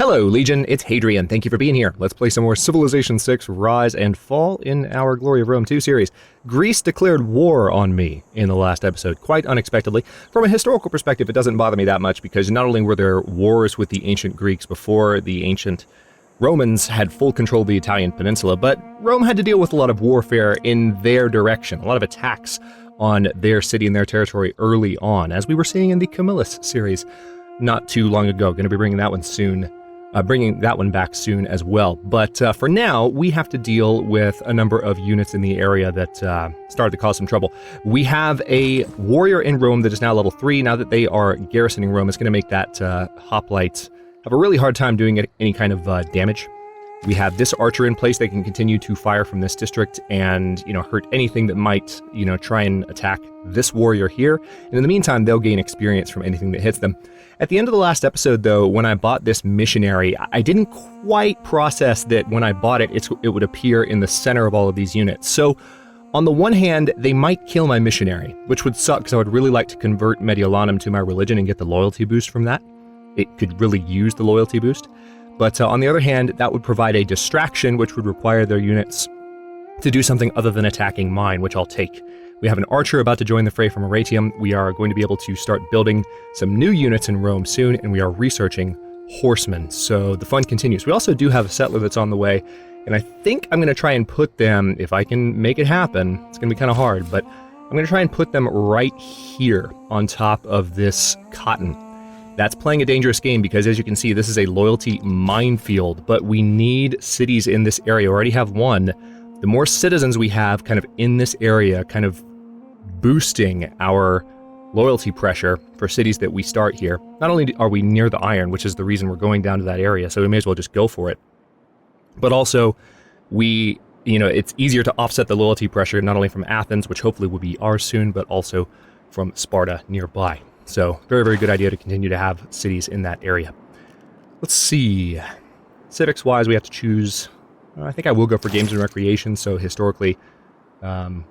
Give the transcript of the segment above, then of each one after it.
Hello, Legion, it's Hadrian. Thank you for being here. Let's play some more Civilization VI Rise and Fall in our Glory of Rome 2 series. Greece declared war on me in the last episode, quite unexpectedly. From a historical perspective, it doesn't bother me that much because not only were there wars with the ancient Greeks before the ancient Romans had full control of the Italian peninsula, but Rome had to deal with a lot of warfare in their direction, a lot of attacks on their city and their territory early on, as we were seeing in the Camillus series not too long ago. Going to be bringing that one soon. Bringing that one back soon as well. But for now, we have to deal with a number of units in the area that started to cause some trouble. We have a warrior in Rome that is now level 3. Now that they are garrisoning Rome, it's going to make that hoplite have a really hard time doing any kind of damage. We have this archer in place. They can continue to fire from this district and, hurt anything that might, try and attack this warrior here. And in the meantime, they'll gain experience from anything that hits them. At the end of the last episode, though, when I bought this missionary, I didn't quite process that when I bought it, it would appear in the center of all of these units. So on the one hand, they might kill my missionary, which would suck because I would really like to convert Mediolanum to my religion and get the loyalty boost from that. It could really use the loyalty boost. But on the other hand, that would provide a distraction, which would require their units to do something other than attacking mine, which I'll take. We have an archer about to join the fray from Arretium. We are going to be able to start building some new units in Rome soon, and we are researching horsemen. So the fun continues. We also do have a settler that's on the way, and I think I'm going to try and put them, if I can make it happen, it's going to be kind of hard, but I'm going to try and put them right here on top of this cotton. That's playing a dangerous game because, as you can see, this is a loyalty minefield, but we need cities in this area. We already have one. The more citizens we have kind of in this area, kind of boosting our loyalty pressure for cities that we start here. Not only are we near the iron, which is the reason we're going down to that area, so we may as well just go for it, but also it's easier to offset the loyalty pressure not only from Athens, which hopefully will be ours soon, but also from Sparta nearby. So very, very good idea to continue to have cities in that area. Let's see. Civics-wise, we have to choose. I think I will go for games and recreation, so historically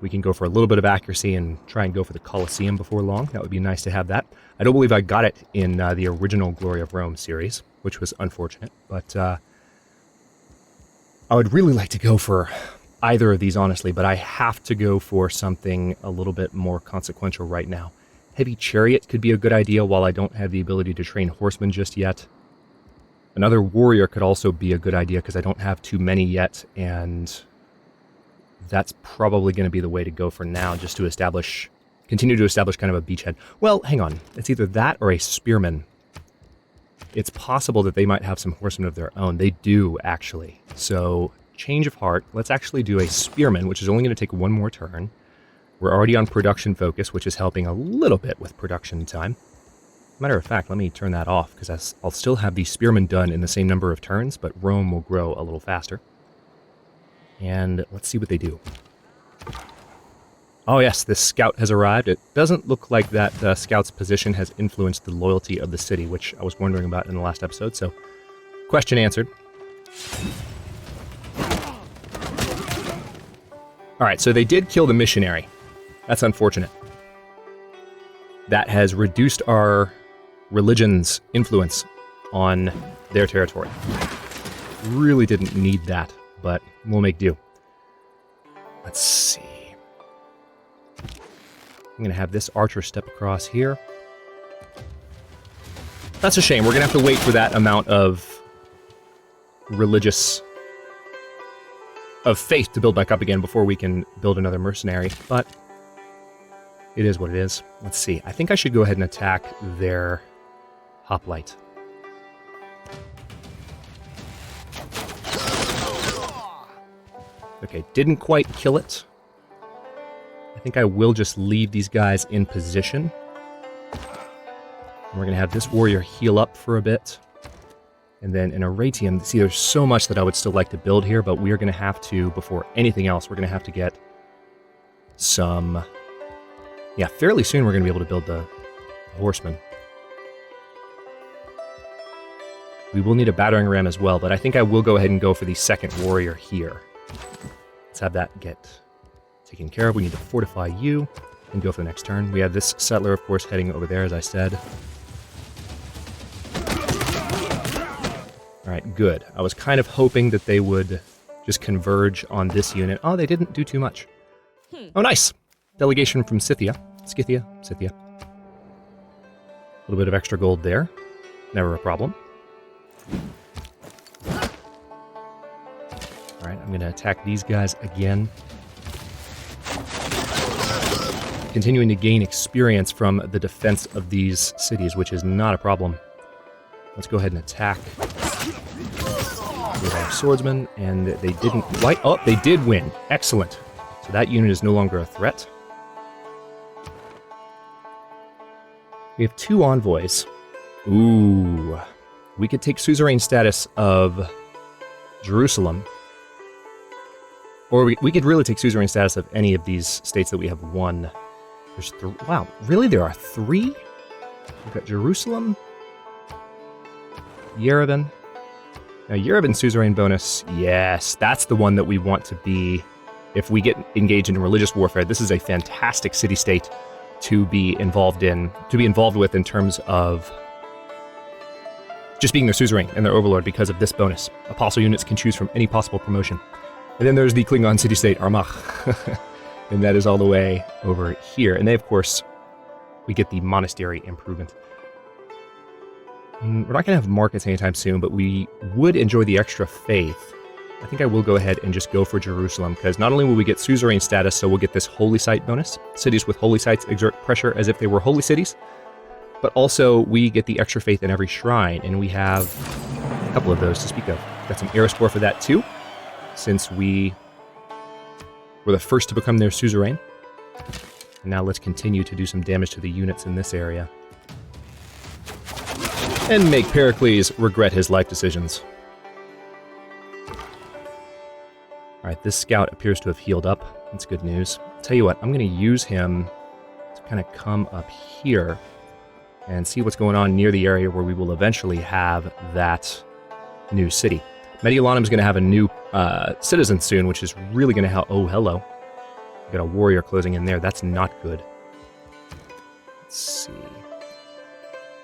we can go for a little bit of accuracy and try and go for the Colosseum before long. That would be nice to have that. I don't believe I got it in the original Glory of Rome series, which was unfortunate, but I would really like to go for either of these, honestly, but I have to go for something a little bit more consequential right now. Heavy Chariot could be a good idea while I don't have the ability to train horsemen just yet. Another warrior could also be a good idea because I don't have too many yet, and that's probably going to be the way to go for now, just to continue to establish kind of a beachhead. Well, hang on. It's either that or a spearman. It's possible that they might have some horsemen of their own. They do, actually. So, change of heart. Let's actually do a spearman, which is only going to take one more turn. We're already on production focus, which is helping a little bit with production time. Matter of fact, let me turn that off, because I'll still have the spearmen done in the same number of turns, but Rome will grow a little faster. And let's see what they do. Oh yes, this scout has arrived. It doesn't look like that scout's position has influenced the loyalty of the city, which I was wondering about in the last episode, so question answered. Alright, so they did kill the missionary. That's unfortunate. That has reduced our religion's influence on their territory. Really didn't need that, but we'll make do. Let's see. I'm going to have this archer step across here. That's a shame. We're going to have to wait for that amount of faith to build back up again before we can build another mercenary, but it is what it is. Let's see. I think I should go ahead and attack their hoplite. Okay, didn't quite kill it. I think I will just leave these guys in position. And we're going to have this warrior heal up for a bit. And then in Arretium, see, there's so much that I would still like to build here, but we are going to have to, before anything else, we're going to have to get some... Yeah, fairly soon we're going to be able to build the horseman. We will need a battering ram as well, but I think I will go ahead and go for the second warrior here. Let's have that get taken care of. We need to fortify you and go for the next turn. We have this settler, of course, heading over there, as I said. All right, good. I was kind of hoping that they would just converge on this unit. Oh, they didn't do too much. Oh, nice. Delegation from Scythia. Scythia. A little bit of extra gold there. Never a problem. All right, I'm going to attack these guys again. Continuing to gain experience from the defense of these cities, which is not a problem. Let's go ahead and attack with our swordsmen, and they didn't quite... Oh, they did win. Excellent. So that unit is no longer a threat. We have 2 envoys. Ooh. We could take suzerain status of Jerusalem. Or we could really take suzerain status of any of these states that we have won. There's wow, really? There are 3? We've got Jerusalem, Yerevan. Now, Yerevan suzerain bonus, yes, that's the one that we want to be if we get engaged in religious warfare. This is a fantastic city-state to be involved with in terms of just being their suzerain and their overlord because of this bonus. Apostle units can choose from any possible promotion. And then there's the Klingon city-state, Armagh. And that is all the way over here. And then, of course, we get the monastery improvement. We're not going to have markets anytime soon, but we would enjoy the extra faith. I think I will go ahead and just go for Jerusalem, because not only will we get suzerain status, so we'll get this holy site bonus. Cities with holy sites exert pressure as if they were holy cities. But also, we get the extra faith in every shrine, and we have a couple of those to speak of. Got some Eraspor for that, too, since we were the first to become their suzerain. And now let's continue to do some damage to the units in this area. And make Pericles regret his life decisions. Alright, this scout appears to have healed up. That's good news. I'll tell you what, I'm going to use him to kind of come up here and see what's going on near the area where we will eventually have that new city. Mediolanum is going to have a new citizen soon, which is really going to help. Oh, hello. We've got a warrior closing in there. That's not good. Let's see.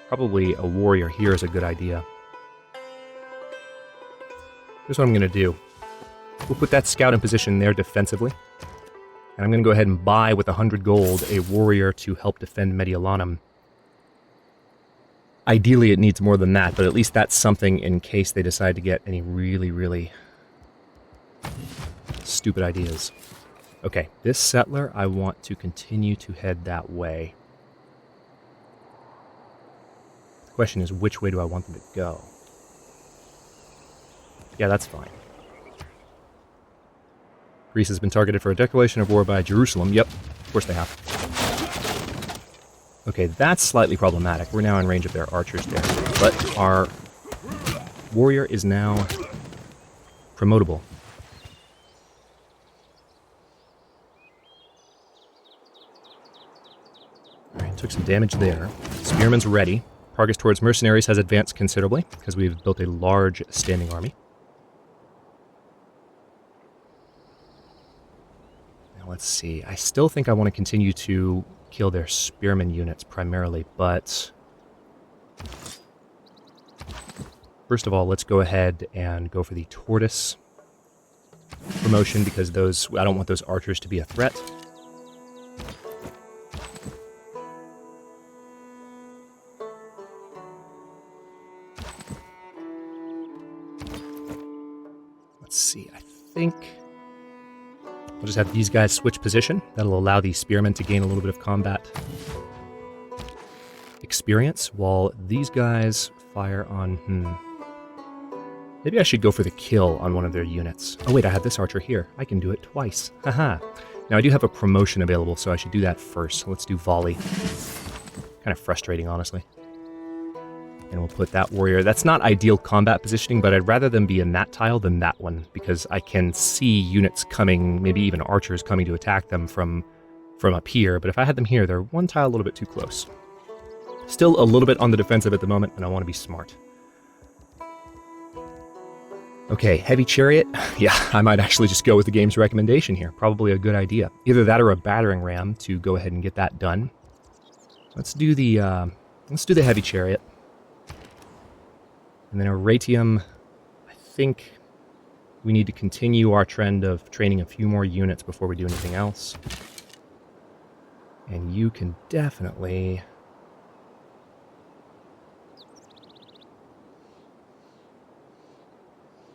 Probably a warrior here is a good idea. Here's what I'm going to do. We'll put that scout in position there defensively. And I'm going to go ahead and buy with 100 gold a warrior to help defend Mediolanum. Ideally, it needs more than that, but at least that's something in case they decide to get any really, really stupid ideas. Okay, this settler, I want to continue to head that way. The question is, which way do I want them to go? Yeah, that's fine. Greece has been targeted for a declaration of war by Jerusalem. Yep, of course they have. Okay, that's slightly problematic. We're now in range of their archers there. But our warrior is now promotable. Alright, took some damage there. Spearman's ready. Progress towards mercenaries has advanced considerably, because we've built a large standing army. Now let's see. I still think I want to continue to kill their spearman units primarily, but first of all, let's go ahead and go for the tortoise promotion, because I don't want those archers to be a threat. Let's see, I think we'll just have these guys switch position. That'll allow the spearmen to gain a little bit of combat experience, while these guys fire on... Maybe I should go for the kill on one of their units. Oh wait, I have this archer here. I can do it twice. Haha. Now I do have a promotion available, so I should do that first. So let's do volley. Kind of frustrating, honestly. And we'll put that warrior. That's not ideal combat positioning, but I'd rather them be in that tile than that one, because I can see units coming, maybe even archers coming to attack them from up here. But if I had them here, they're one tile a little bit too close. Still a little bit on the defensive at the moment, and I want to be smart. Okay, heavy chariot. Yeah, I might actually just go with the game's recommendation here. Probably a good idea. Either that or a battering ram to go ahead and get that done. Let's do the heavy chariot. And then a Ratium think we need to continue our trend of training a few more units before we do anything else. And you can definitely...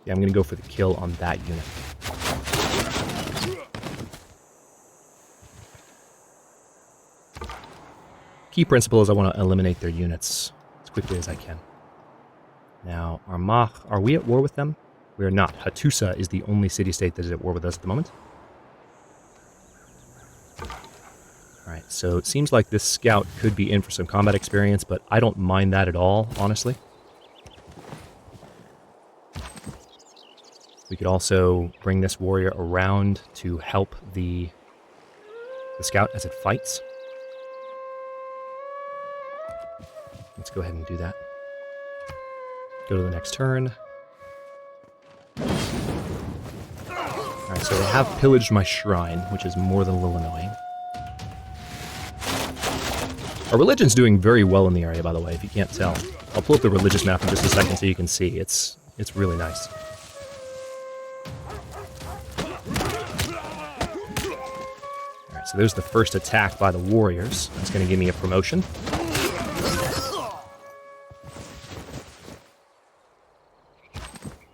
Yeah, I'm going to go for the kill on that unit. Key principle is I want to eliminate their units as quickly as I can. Now, Armagh, are we at war with them? We are not. Hattusa is the only city-state that is at war with us at the moment. Alright, so it seems like this scout could be in for some combat experience, but I don't mind that at all, honestly. We could also bring this warrior around to help the scout as it fights. Let's go ahead and do that. Go to the next turn. Alright, so they have pillaged my shrine, which is more than a little annoying. Our religion's doing very well in the area, by the way, if you can't tell. I'll pull up the religious map in just a second so you can see. It's really nice. Alright, so there's the first attack by the warriors. That's going to give me a promotion.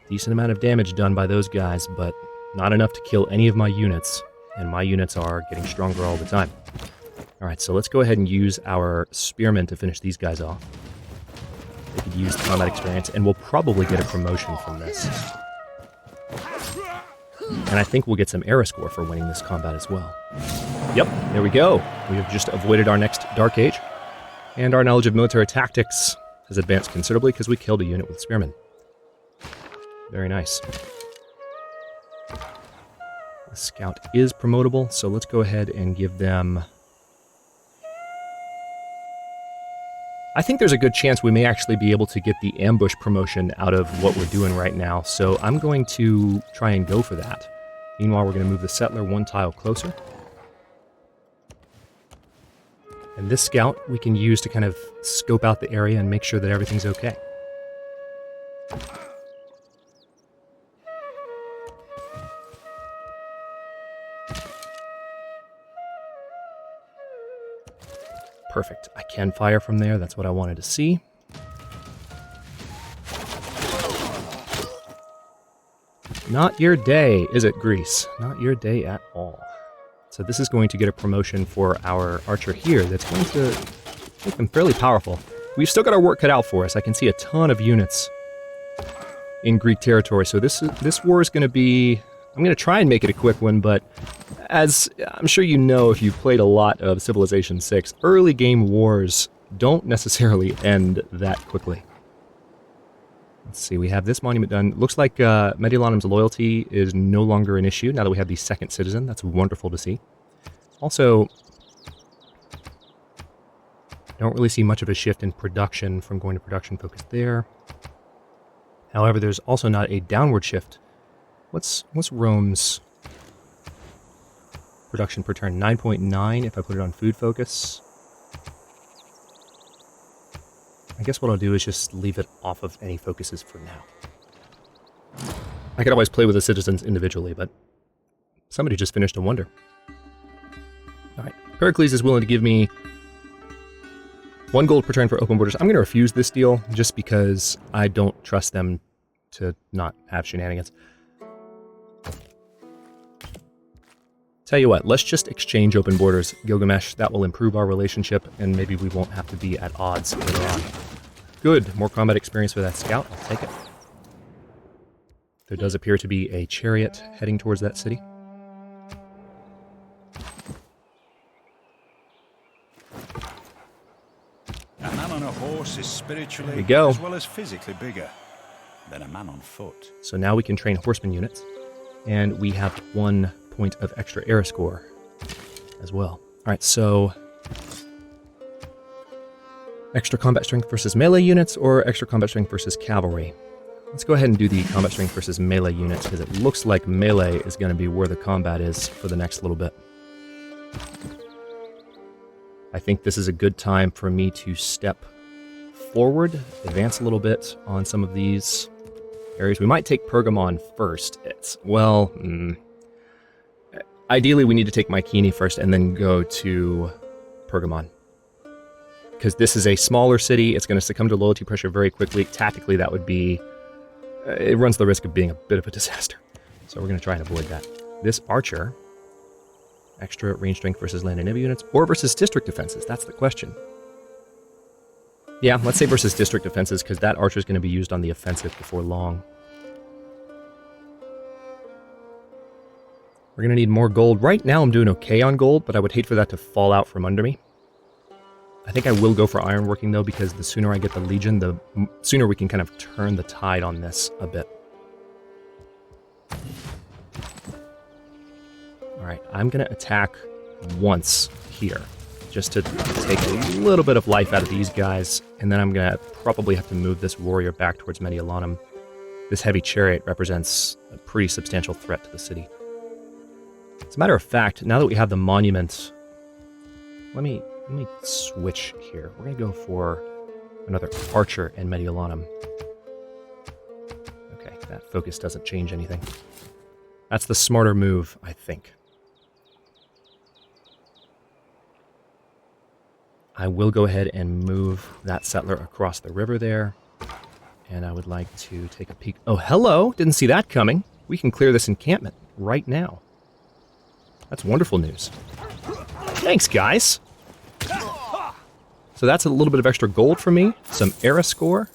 Decent amount of damage done by those guys, but not enough to kill any of my units, and my units are getting stronger all the time. Alright, so let's go ahead and use our spearmen to finish these guys off. They could use the combat experience, and we'll probably get a promotion from this. And I think we'll get some era score for winning this combat as well. Yep, there we go. We have just avoided our next Dark Age, and our knowledge of military tactics has advanced considerably because we killed a unit with spearmen. Very nice. The scout is promotable, so let's go ahead and give them... I think there's a good chance we may actually be able to get the ambush promotion out of what we're doing right now, so I'm going to try and go for that. Meanwhile, we're going to move the settler one tile closer. And this scout we can use to kind of scope out the area and make sure that everything's okay. Perfect. I can fire from there. That's what I wanted to see. Not your day, is it, Greece? Not your day at all. So this is going to get a promotion for our archer here that's going to make them fairly powerful. We've still got our work cut out for us. I can see a ton of units in Greek territory. So this war is going to be... I'm going to try and make it a quick one, but as I'm sure you know if you've played a lot of Civilization 6, early game wars don't necessarily end that quickly. Let's see, we have this monument done. Looks like Mediolanum's loyalty is no longer an issue now that we have the second citizen. That's wonderful to see. Also, don't really see much of a shift in production from going to production focus there. However, there's also not a downward shift. What's Rome's production per turn? 9.9 if I put it on food focus. I guess what I'll do is just leave it off of any focuses for now. I could always play with the citizens individually, but somebody just finished a wonder. Alright, Pericles is willing to give me 1 gold per turn for open borders. I'm going to refuse this deal just because I don't trust them to not have shenanigans. Tell you what, let's just exchange open borders, Gilgamesh. That will improve our relationship, and maybe we won't have to be at odds later on. Good, more combat experience for that scout. I'll take it. There does appear to be a chariot heading towards that city. A man on a horse is spiritually as well as physically bigger than a man on foot. So now we can train horseman units, and we have 1 point of extra era score as well. Alright, so extra combat strength versus melee units or extra combat strength versus cavalry? Let's go ahead and do the combat strength versus melee units because it looks like melee is going to be where the combat is for the next little bit. I think this is a good time for me to step forward, advance a little bit on some of these areas. We might take Pergamon first. Ideally, we need to take Mycenae first and then go to Pergamon. Because this is a smaller city, it's going to succumb to loyalty pressure very quickly. Tactically, that would be... it runs the risk of being a bit of a disaster. So we're going to try and avoid that. This archer, extra range strength versus land and navy units, or versus district defenses, that's the question. Yeah, let's say versus district defenses, because that archer is going to be used on the offensive before long. We're going to need more gold. Right now I'm doing okay on gold, but I would hate for that to fall out from under me. I think I will go for ironworking, though, because the sooner I get the Legion, the sooner we can kind of turn the tide on this a bit. Alright, I'm going to attack once here, just to take a little bit of life out of these guys, and then I'm going to probably have to move this warrior back towards Mediolanum. This heavy chariot represents a pretty substantial threat to the city. As a matter of fact, now that we have the monument, let me switch here. We're going to go for another archer in Mediolanum. Okay, that focus doesn't change anything. That's the smarter move, I think. I will go ahead and move that settler across the river there. And I would like to take a peek. Oh, hello! Didn't see that coming. We can clear this encampment right now. That's wonderful news. Thanks, guys! So that's a little bit of extra gold for me. Some era score.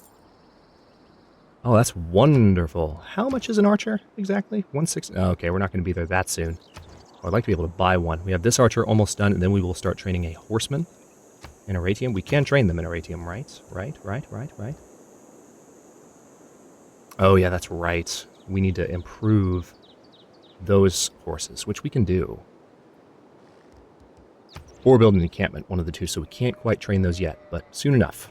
Oh, that's wonderful. How much is an archer, exactly? 160. Oh, okay, we're not going to be there that soon. Oh, I'd like to be able to buy one. We have this archer almost done, and then we will start training a horseman in Aratium. We can train them in Aratium, right? Right. Oh, yeah, that's right. We need to improve those horses, which we can do. Or build an encampment, one of the two, so we can't quite train those yet, but soon enough.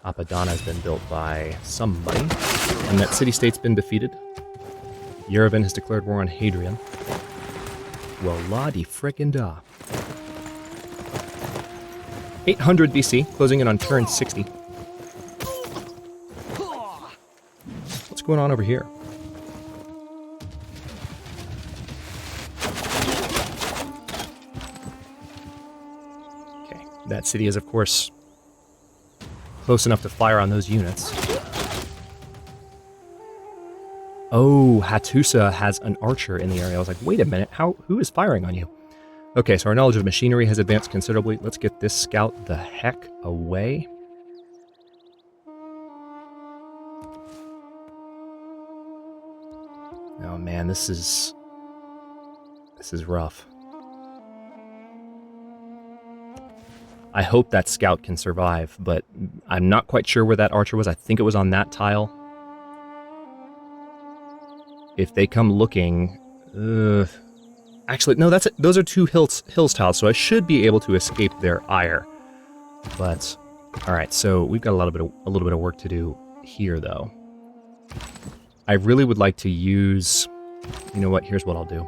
Apadana has been built by somebody, and that city-state's been defeated. Yerevan has declared war on Hadrian. Well, la-di-frickin-da. 800 BC, closing in on turn 60. What's going on over here? Okay, that city is, of course, close enough to fire on those units. Oh, Hattusa has an archer in the area. I was like, wait a minute, who is firing on you? Okay, so our knowledge of machinery has advanced considerably. Let's get this scout the heck away. Oh man, this is rough. I hope that scout can survive, but I'm not quite sure where that archer was. I think it was on that tile. If they come looking... actually, no, that's it. Those are two hills tiles, so I should be able to escape their ire. But, alright, so we've got a little bit of work to do here, though. I really would like to use... You know what? Here's what I'll do.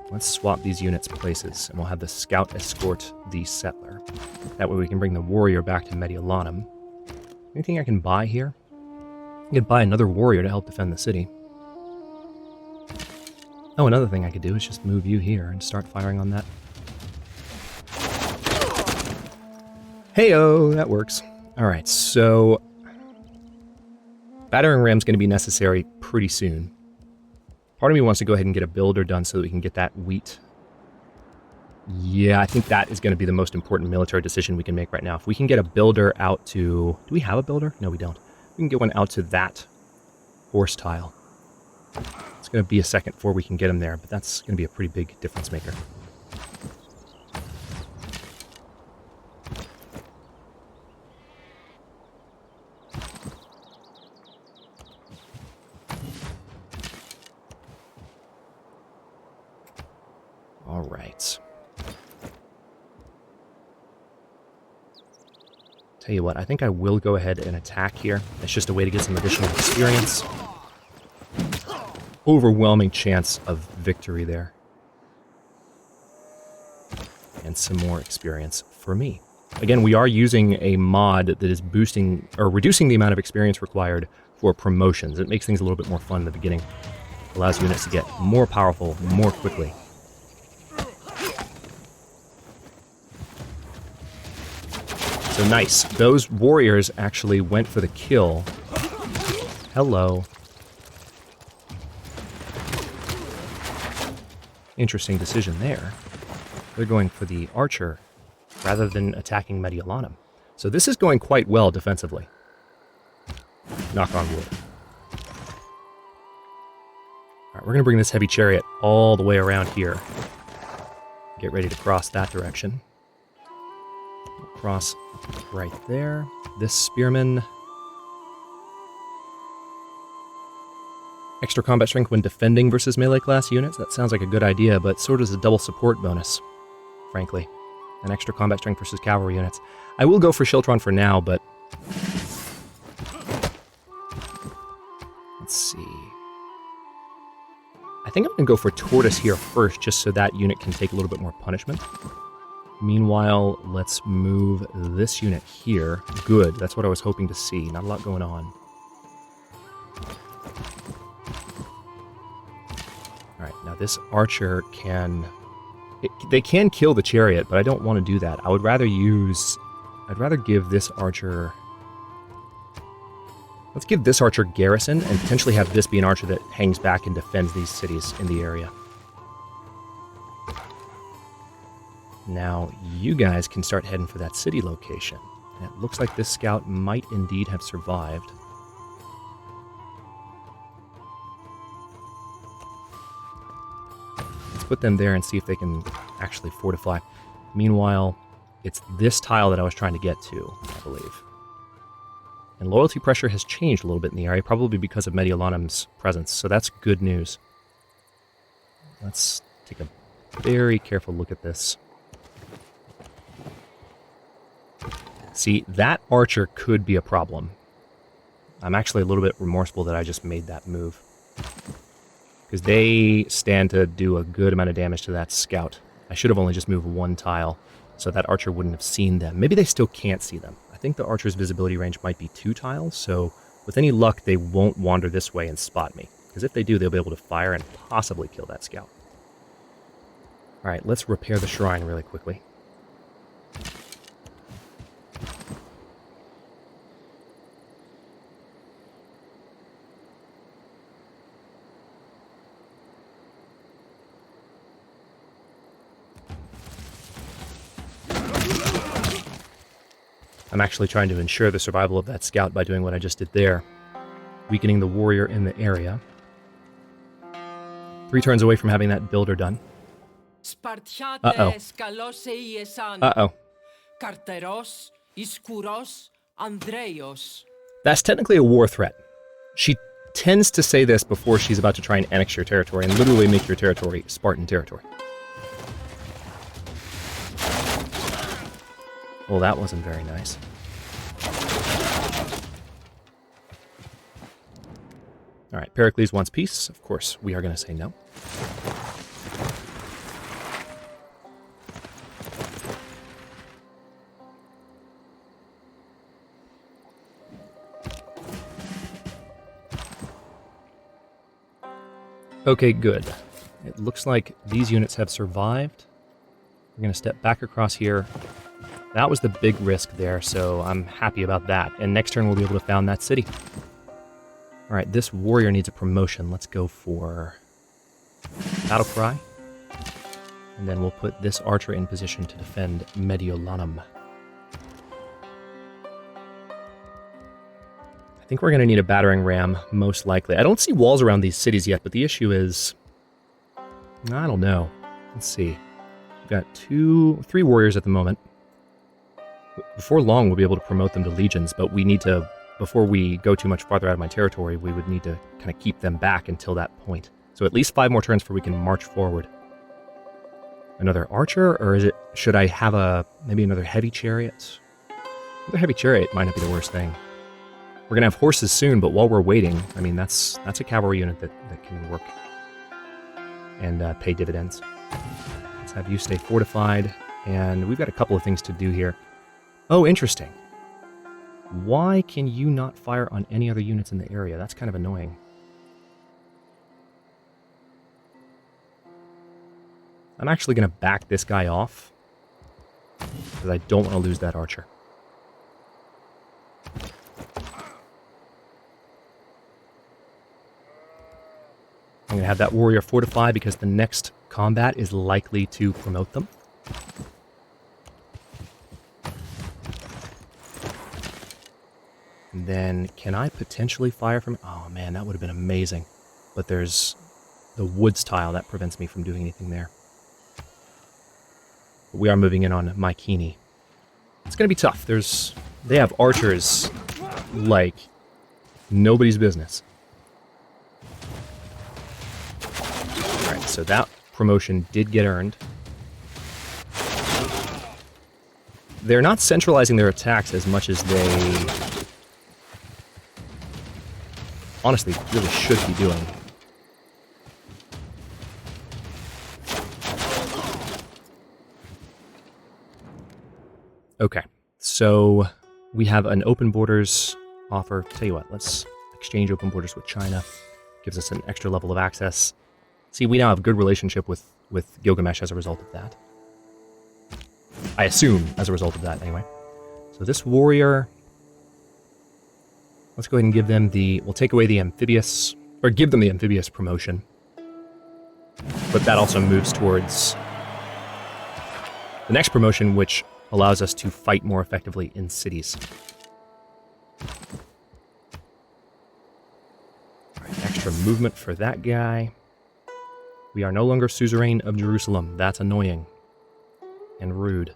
Let's swap these units places, and we'll have the scout escort the settler. That way we can bring the warrior back to Mediolanum. Anything I can buy here? I could buy another warrior to help defend the city. Oh, another thing I could do is just move you here and start firing on that. Hey-oh, that works. Alright, so... battering ram's going to be necessary pretty soon. Part of me wants to go ahead and get a builder done so that we can get that wheat. Yeah, I think that is going to be the most important military decision we can make right now. If we can get a builder out to... Do we have a builder? No, we don't. We can get one out to that horse tile. It's going to be a second before we can get him there, but that's going to be a pretty big difference maker. All right. Tell you what, I think I will go ahead and attack here. It's just a way to get some additional experience. Overwhelming chance of victory there. And some more experience for me. Again, we are using a mod that is boosting or reducing the amount of experience required for promotions. It makes things a little bit more fun in the beginning. Allows units to get more powerful more quickly. So nice. Those warriors actually went for the kill. Hello. Interesting decision there. They're going for the archer rather than attacking Mediolanum. So this is going quite well defensively. Knock on wood. Alright, we're going to bring this heavy chariot all the way around here. Get ready to cross that direction. Cross right there. This spearman. Extra combat strength when defending versus melee class units. That sounds like a good idea, but so does a double support bonus, frankly. An extra combat strength versus cavalry units. I will go for Shiltron for now, but... let's see. I think I'm going to go for Tortoise here first, just so that unit can take a little bit more punishment. Meanwhile, let's move this unit here. Good, that's what I was hoping to see. Not a lot going on. Alright, now this archer can... they can kill the chariot, but I don't want to do that. I'd rather give this archer... let's give this archer garrison, and potentially have this be an archer that hangs back and defends these cities in the area. Now, you guys can start heading for that city location. And it looks like this scout might indeed have survived. Let's put them there and see if they can actually fortify. Meanwhile, it's this tile that I was trying to get to, I believe. And loyalty pressure has changed a little bit in the area, probably because of Mediolanum's presence, so that's good news. Let's take a very careful look at this. See, that archer could be a problem. I'm actually a little bit remorseful that I just made that move. Because they stand to do a good amount of damage to that scout. I should have only just moved one tile, so that archer wouldn't have seen them. Maybe they still can't see them. I think the archer's visibility range might be 2 tiles, so with any luck, they won't wander this way and spot me. Because if they do, they'll be able to fire and possibly kill that scout. Alright, let's repair the shrine really quickly. I'm actually trying to ensure the survival of that scout by doing what I just did there. Weakening the warrior in the area. 3 turns away from having that builder done. Uh-oh. Uh-oh. That's technically a war threat. She tends to say this before she's about to try and annex your territory and literally make your territory Spartan territory. Well, that wasn't very nice. Alright, Pericles wants peace. Of course, we are going to say no. Okay, good. It looks like these units have survived. We're going to step back across here. That was the big risk there, so I'm happy about that. And next turn we'll be able to found that city. Alright, this warrior needs a promotion. Let's go for Battle Cry. And then we'll put this archer in position to defend Mediolanum. I think we're going to need a battering ram, most likely. I don't see walls around these cities yet, but the issue is... I don't know. Let's see. We've got 3 warriors at the moment. Before long, we'll be able to promote them to legions, but we need to, before we go too much farther out of my territory, we would need to kind of keep them back until that point. So at least 5 more turns before we can march forward. Another archer, or is it, should I have maybe another heavy chariot? Another heavy chariot might not be the worst thing. We're going to have horses soon, but while we're waiting, I mean, that's a cavalry unit that can work and pay dividends. Let's have you stay fortified, and we've got a couple of things to do here. Oh, interesting. Why can you not fire on any other units in the area? That's kind of annoying. I'm actually going to back this guy off, because I don't want to lose that archer. I'm going to have that warrior fortify because the next combat is likely to promote them. And then, can I potentially fire from... Oh man, that would have been amazing. But there's the woods tile that prevents me from doing anything there. But we are moving in on Mycenae. It's going to be tough. They have archers like nobody's business. Alright, so that promotion did get earned. They're not centralizing their attacks as much as they honestly really should be doing. Okay, so we have an open borders offer. Tell you what, let's exchange open borders with China. Gives us an extra level of access. See, we now have a good relationship with Gilgamesh as a result of that. I assume as a result of that, anyway. So this warrior... Let's go ahead and give them we'll take away the amphibious, or give them the amphibious promotion. But that also moves towards the next promotion, which allows us to fight more effectively in cities. All right, extra movement for that guy. We are no longer suzerain of Jerusalem. That's annoying and rude.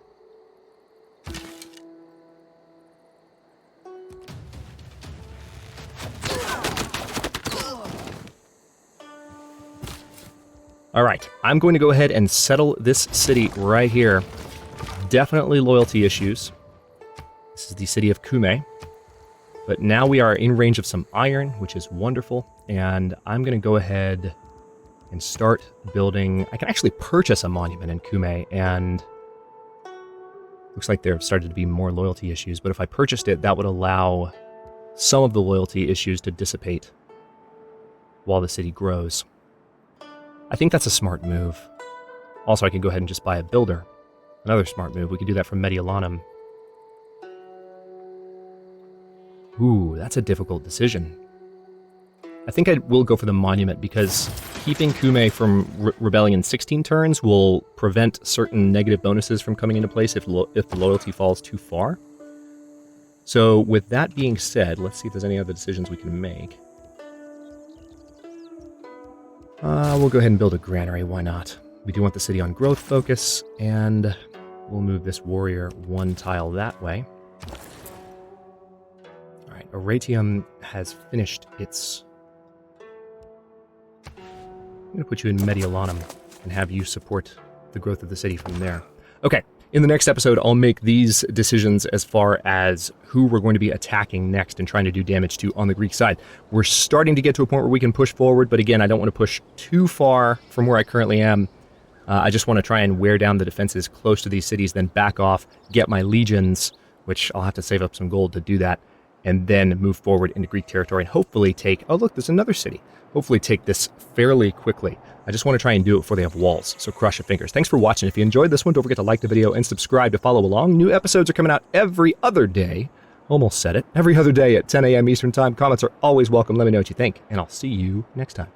All right, I'm going to go ahead and settle this city right here. Definitely loyalty issues. This is the city of Cumae. But now we are in range of some iron, which is wonderful. And I'm going to go ahead and start building... I can actually purchase a monument in Cumae, and looks like there have started to be more loyalty issues. But if I purchased it, that would allow some of the loyalty issues to dissipate while the city grows. I think that's a smart move. Also, I can go ahead and just buy a builder. Another smart move. We could do that from Mediolanum. Ooh, that's a difficult decision. I think I will go for the monument because keeping Cumae from rebelling in 16 turns will prevent certain negative bonuses from coming into place if the loyalty falls too far. So with that being said, let's see if there's any other decisions we can make. We'll go ahead and build a granary, why not? We do want the city on growth focus, and we'll move this warrior one tile that way. Alright, Aratium has finished its... I'm going to put you in Mediolanum and have you support the growth of the city from there. Okay, in the next episode, I'll make these decisions as far as who we're going to be attacking next and trying to do damage to on the Greek side. We're starting to get to a point where we can push forward, but again, I don't want to push too far from where I currently am. I just want to try and wear down the defenses close to these cities, then back off, get my legions, which I'll have to save up some gold to do that, and then move forward into Greek territory and hopefully take... Oh, look, there's another city. Hopefully take this fairly quickly. I just want to try and do it before they have walls, so cross your fingers. Thanks for watching. If you enjoyed this one, don't forget to like the video and subscribe to follow along. New episodes are coming out every other day. Almost said it. Every other day at 10 a.m. Eastern Time. Comments are always welcome. Let me know what you think, and I'll see you next time.